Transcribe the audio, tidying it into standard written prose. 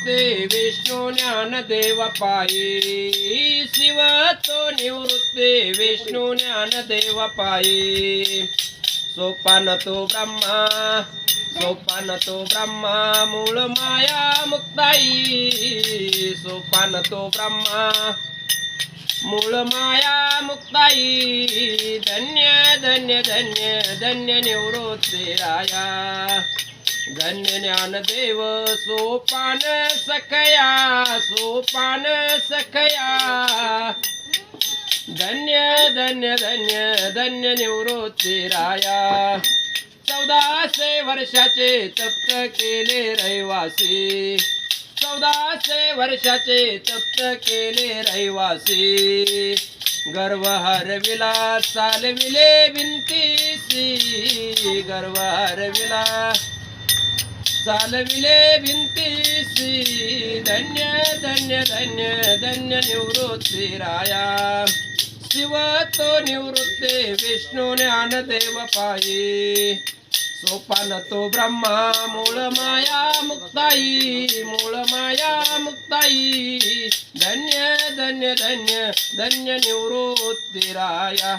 निवृत्ते विष्णू ज्ञानदेव पायी शिव तो निवृत्ते विष्णू ज्ञानदेव पायी सोपान तो ब्रह्मा मूळ माया मुक्ताई सोपान तो ब्रह्मा मूळ माया मुक्ताई धन्य धन्य धन्य धन्य निवृत्ती राया धन्य ज्ञानदेव सोपान सखया धन्य धन्य धन्य धन्य निवृत्ती राया 1400 वर्षाचे तप्त केले रहिवासी 1400 वर्षाचे तप्त केले रहिवासी गर्व हरविला चालविले भिंतीसी गर्व हरविला चालविले भिंतीसी धन्य धन्य धन्य धन्य निवृत्ती राया शिव तो निवृत्ते विष्णू ज्ञानदेव पायी सोपान तो ब्रह्मा मूळ माया मुक्ताई धन्य धन्य धन्य धन्य निवृत्ती राया